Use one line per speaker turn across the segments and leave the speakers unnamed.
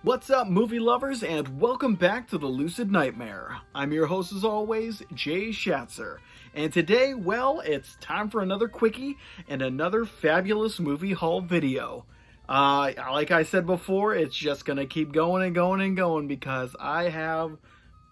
What's up, movie lovers, and welcome back to the Lucid Nightmare. I'm your host, as always, Jay Schatzer. And today, well, it's time for another quickie and another fabulous movie haul video. Like I said before, it's just gonna keep going and going and going because I have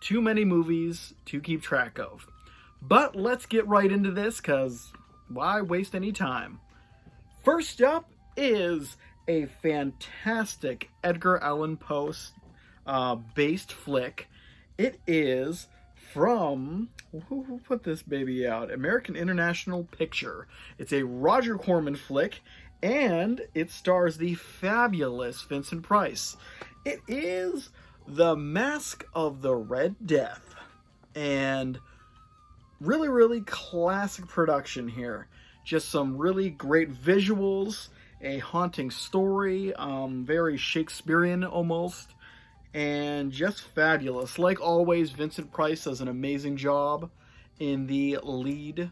too many movies to keep track of. But let's get right into this, because why waste any time? First up is a fantastic Edgar Allan Poe based flick. It is from, who put this baby out? American International Picture. It's a Roger Corman flick, and it stars the fabulous Vincent Price. It is The Mask of the Red Death, and really, really classic production here. Just some really great visuals, a haunting story, very Shakespearean almost, and just fabulous. Like always, Vincent Price does an amazing job in the lead,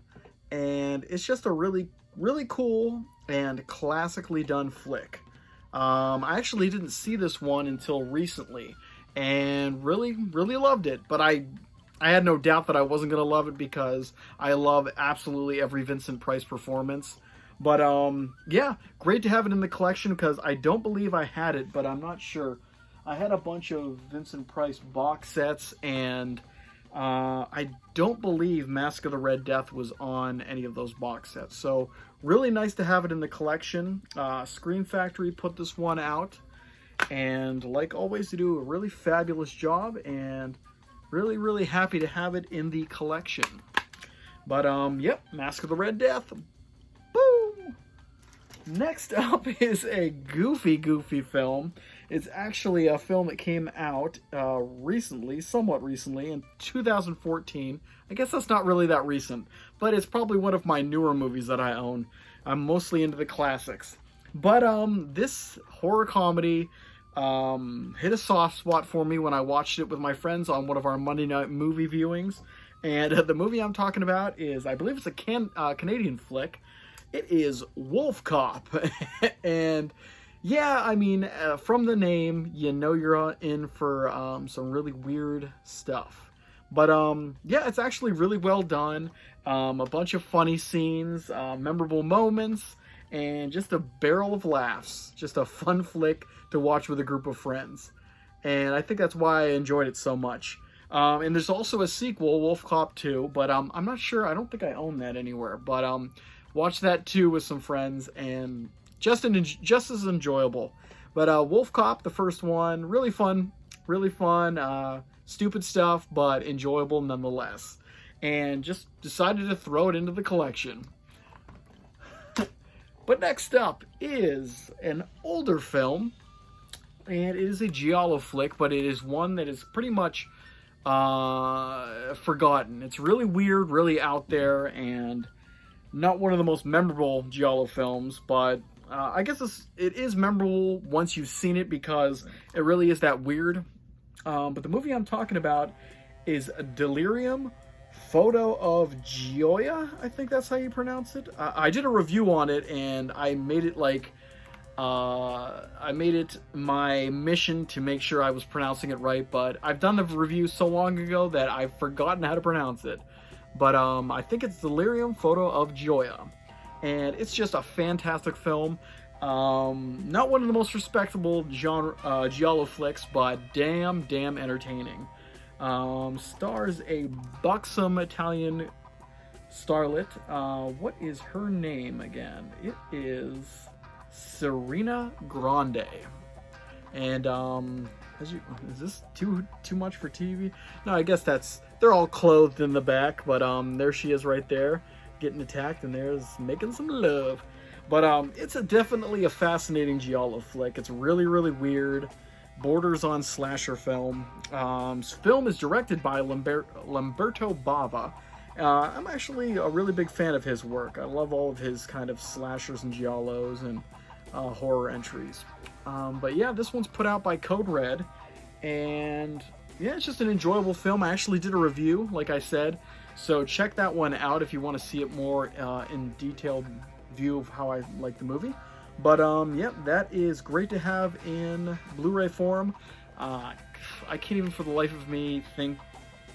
and it's just a really, really cool and classically done flick. I actually didn't see this one until recently, and really, really loved it, but I had no doubt that I wasn't going to love it because I love absolutely every Vincent Price performance. But, yeah, great to have it in the collection because I don't believe I had it, but I'm not sure. I had a bunch of Vincent Price box sets, and I don't believe Mask of the Red Death was on any of those box sets. So, really nice to have it in the collection. Screen Factory put this one out, and like always, they do a really fabulous job, and really, really happy to have it in the collection. But, yep, Mask of the Red Death. Boom! Next up is a goofy film. It's actually a film that came out recently, somewhat recently, in 2014. I guess that's not really that recent, but it's probably one of my newer movies that I own. I'm mostly into the classics. But this horror comedy hit a soft spot for me when I watched it with my friends on one of our Monday night movie viewings. And the movie I'm talking about is, I believe it's a Canadian flick. It is Wolf Cop. And yeah, I mean, from the name, you know you're in for some really weird stuff. But yeah, it's actually really well done. A bunch of funny scenes, memorable moments, and just a barrel of laughs. Just a fun flick to watch with a group of friends. And I think that's why I enjoyed it so much. And there's also a sequel, Wolf Cop 2, but I'm not sure. I don't think I own that anywhere. But watch that too with some friends, and just as enjoyable. But Wolf Cop, the first one, really fun, stupid stuff, but enjoyable nonetheless. And just decided to throw it into the collection. But next up is an older film, and it is a giallo flick, but it is one that is pretty much forgotten. It's really weird, really out there, and not one of the most memorable giallo films, but I guess it is memorable once you've seen it because it really is that weird. But the movie I'm talking about is Delirium, Photo of Gioia, I think that's how you pronounce it. I did a review on it, and I made it my mission to make sure I was pronouncing it right, but I've done the review so long ago that I've forgotten how to pronounce it. But I think it's Delirium, Photo of Gioia, and it's just a fantastic film. Not one of the most respectable giallo flicks, but damn entertaining. Stars a buxom Italian starlet. What is her name again? It is Serena Grande. And is this too much for TV? No, I guess they're all clothed in the back, but there she is right there, getting attacked, and there's making some love. But it's definitely a fascinating giallo flick. It's really, really weird, borders on slasher film. Film is directed by Lamberto Bava. I'm actually a really big fan of his work. I love all of his kind of slashers and giallos and horror entries. But yeah, this one's put out by Code Red, and yeah, it's just an enjoyable film. I actually did a review, like I said, so check that one out if you want to see it more in detailed view of how I like the movie. But yep, that is great to have in Blu-ray form. I can't even for the life of me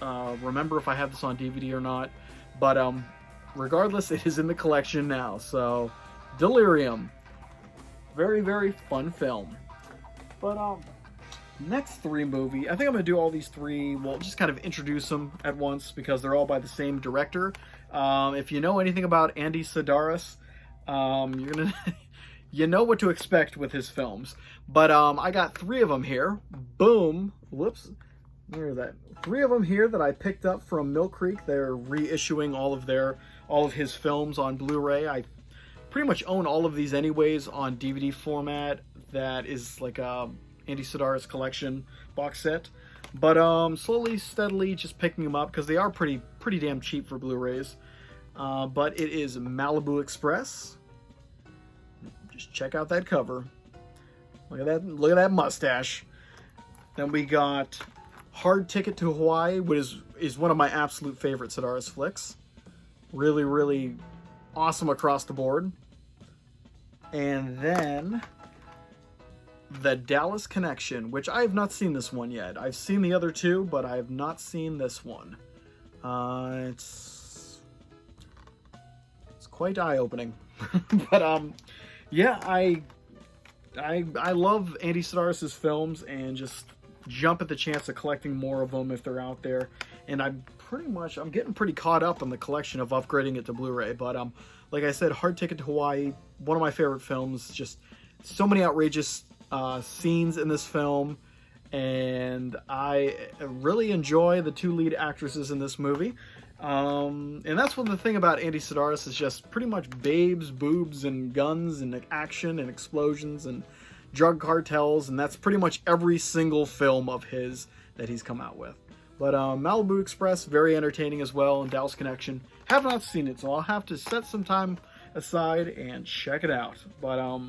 remember if I have this on DVD or not. But regardless, it is in the collection now. So, Delirium, very, very fun film. But next three movie, I think I'm gonna do all these three. Well, just kind of introduce them at once because they're all by the same director. If you know anything about Andy Sedaris, you're gonna you know what to expect with his films. But I got three of them here. Boom. Whoops. Where is that? Three of them here that I picked up from Mill Creek. They're reissuing all of his films on Blu-ray. I pretty much own all of these anyways on DVD format. That is like a Andy Sedaris collection box set. But slowly, steadily, just picking them up because they are pretty damn cheap for Blu-rays. But it is Malibu Express. Just check out that cover. Look at that mustache. Then we got Hard Ticket to Hawaii, which is one of my absolute favorite Sedaris flicks. Really, really awesome across the board. And then The Dallas Connection, which I have not seen this one yet. I've seen the other two, but I have not seen this one. It's quite eye-opening. But yeah, I love Andy Sedaris' films and just jump at the chance of collecting more of them if they're out there. And I'm getting pretty caught up in the collection of upgrading it to Blu-ray. But like I said, Hard Ticket to Hawaii, one of my favorite films. Just so many outrageous scenes in this film, and I really enjoy the two lead actresses in this movie. And that's one of the thing about Andy Sedaris is just pretty much babes, boobs, and guns, and action, and explosions, and drug cartels, and that's pretty much every single film of his that he's come out with. But Malibu Express, very entertaining as well, and Dallas Connection, have not seen it, so I'll have to set some time aside and check it out. But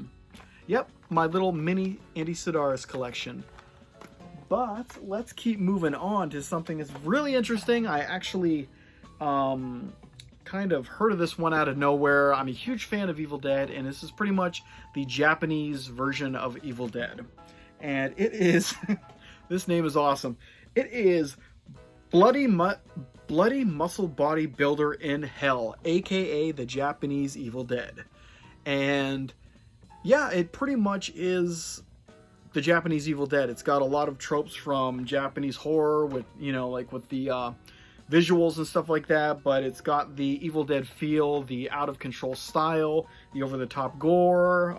yep, my little mini Andy Sedaris collection. But let's keep moving on to something that's really interesting. I actually kind of heard of this one out of nowhere. I'm a huge fan of Evil Dead, and this is pretty much the Japanese version of Evil Dead. And it is, this name is awesome. It is Bloody Muscle Bodybuilder in Hell, aka the Japanese Evil Dead. And yeah, it pretty much is the Japanese Evil Dead. It's got a lot of tropes from Japanese horror with, like with the visuals and stuff like that, but it's got the Evil Dead feel, the out-of-control style, the over-the-top gore,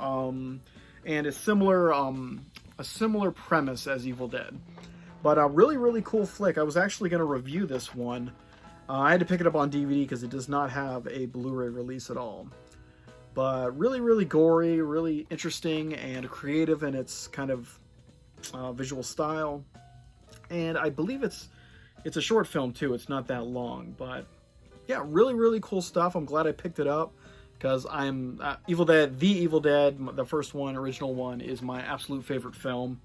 and a similar premise as Evil Dead. But a really, really cool flick. I was actually going to review this one. I had to pick it up on DVD because it does not have a Blu-ray release at all. But really, really gory, really interesting, and creative in its kind of visual style. And I believe it's a short film too. It's not that long, but yeah, really, really cool stuff. I'm glad I picked it up because I'm Evil Dead, the first one, original one, is my absolute favorite film.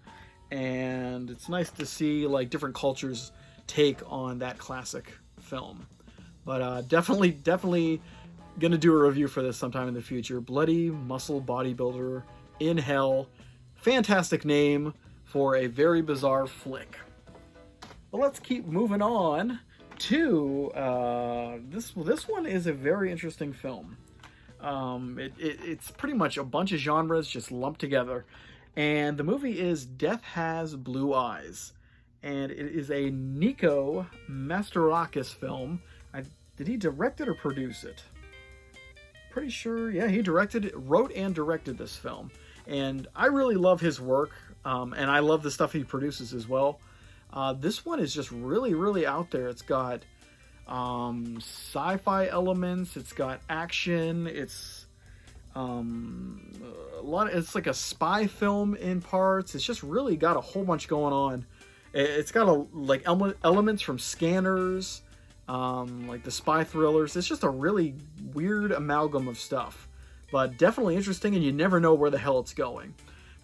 And it's nice to see like different cultures take on that classic film. But definitely gonna do a review for this sometime in the future. Bloody Muscle Bodybuilder in Hell. Fantastic name for a very bizarre flick. But let's keep moving on to this one is a very interesting film. It's pretty much a bunch of genres just lumped together. And the movie is Death Has Blue Eyes. And it is a Nico Mastorakis film. Did he direct it or produce it? Pretty sure, yeah, he wrote and directed this film. And I really love his work, and I love the stuff he produces as well. This one is just really, really out there. It's got sci-fi elements, it's got action, it's it's like a spy film in parts. It's just really got a whole bunch going on. It's got elements from Scanners, like the spy thrillers. It's just a really weird amalgam of stuff, but definitely interesting, and you never know where the hell it's going.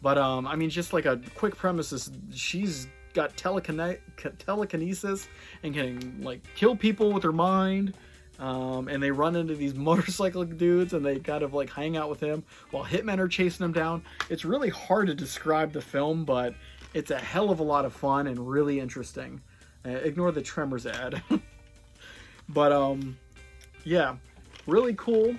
But I mean, just like a quick premise is she's got telekinesis and can like kill people with her mind. And they run into these motorcycle dudes, and they kind of like hang out with him while hitmen are chasing him down. It's really hard to describe the film, but it's a hell of a lot of fun and really interesting. Ignore the Tremors ad. But yeah, really cool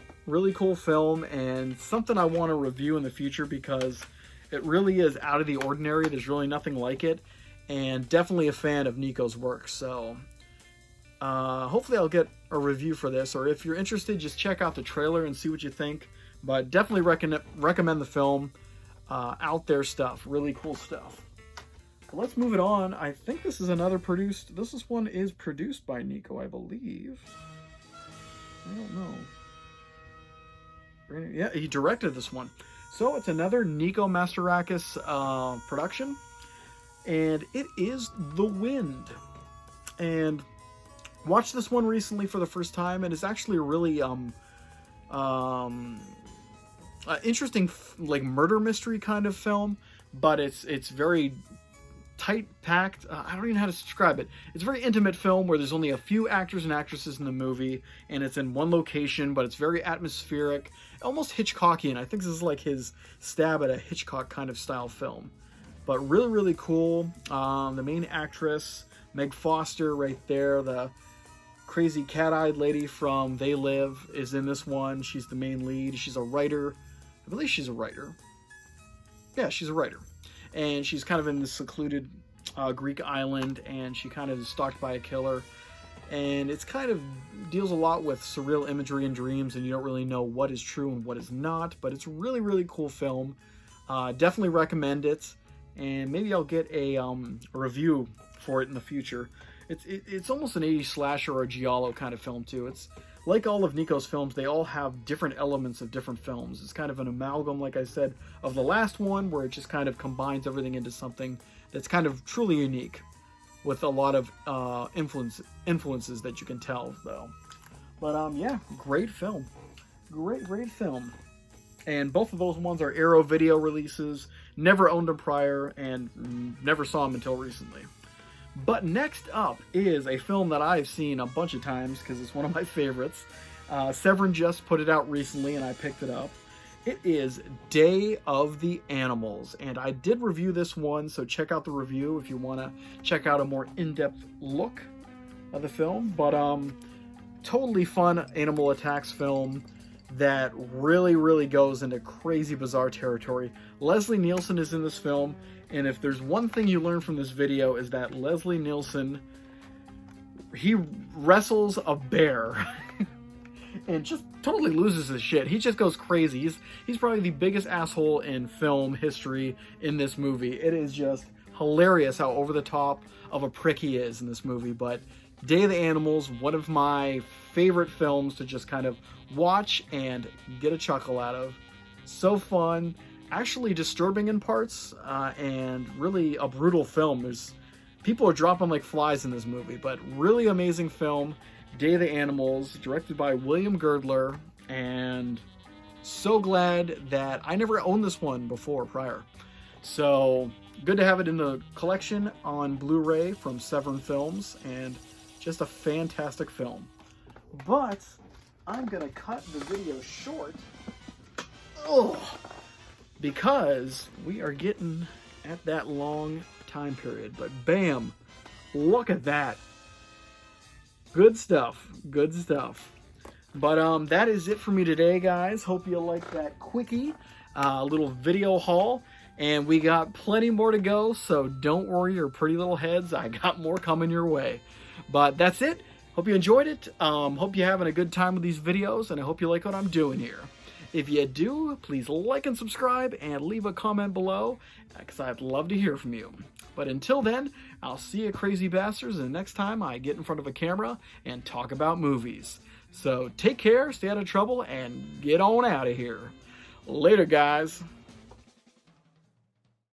film, and something I want to review in the future because it really is out of the ordinary. There's really nothing like it, and definitely a fan of Nico's work. So hopefully I'll get a review for this, or if you're interested, just check out the trailer and see what you think. But definitely recommend the film. Out there stuff, really cool stuff. But let's move it on. I think this is another produced. This one is produced by Nico, I believe. I don't know. Yeah, he directed this one. So it's another Nico Mastorakis production, and it is The Wind. And watched this one recently for the first time, and it's actually a really interesting, like, murder mystery kind of film. But it's very tight packed. I don't even know how to describe it. It's a very intimate film where there's only a few actors and actresses in the movie, and it's in one location, but it's very atmospheric, almost Hitchcockian. I think this is like his stab at a Hitchcock kind of style film. But really cool. The main actress, Meg Foster, right there, the crazy cat-eyed lady from They Live, is in this one. She's the main lead. She's a writer. I believe she's a writer. Yeah, she's a writer. And she's kind of in this secluded Greek island, and she kind of is stalked by a killer. And it's kind of deals a lot with surreal imagery and dreams, and you don't really know what is true and what is not. But it's a really cool film. Definitely recommend it. And maybe I'll get a review for it in the future. It's almost an 80s slasher or a giallo kind of film too. It's like all of Nico's films, they all have different elements of different films. It's kind of an amalgam, like I said, of the last one, where it just kind of combines everything into something that's kind of truly unique, with a lot of influences that you can tell, though. But yeah, great film. Great film. And both of those ones are Arrow Video releases. Never owned them prior, and never saw them until recently. But next up is a film that I've seen a bunch of times because it's one of my favorites. Severin just put it out recently, and I picked it up. It is Day of the Animals, and I did review this one, so check out the review if you want to check out a more in-depth look of the film. But totally fun animal attacks film that really goes into crazy, bizarre territory. Leslie Nielsen is in this film, and if there's one thing you learn from this video is that Leslie Nielsen, he wrestles a bear and just totally loses his shit. He just goes crazy. He's probably the biggest asshole in film history in this movie. It is just hilarious how over the top of a prick he is in this movie. But Day of the Animals, one of my favorite films to just kind of watch and get a chuckle out of. So fun, actually disturbing in parts, and really a brutal film. People are dropping like flies in this movie, but really amazing film. Day of the Animals, directed by William Girdler, and so glad that I never owned this one prior. So good to have it in the collection on Blu-ray from Severin Films, and just a fantastic film. But I'm gonna cut the video short, because we are getting at that long time period. But bam, look at that. Good stuff. But that is it for me today, guys. Hope you liked that quickie little video haul. And we got plenty more to go, so don't worry your pretty little heads. I got more coming your way. But that's it. Hope you enjoyed it. Hope you're having a good time with these videos, and I hope you like what I'm doing here. If you do, please like and subscribe and leave a comment below, because I'd love to hear from you. But until then, I'll see you crazy bastards the next time I get in front of a camera and talk about movies. So take care, stay out of trouble, and get on out of here. Later, guys.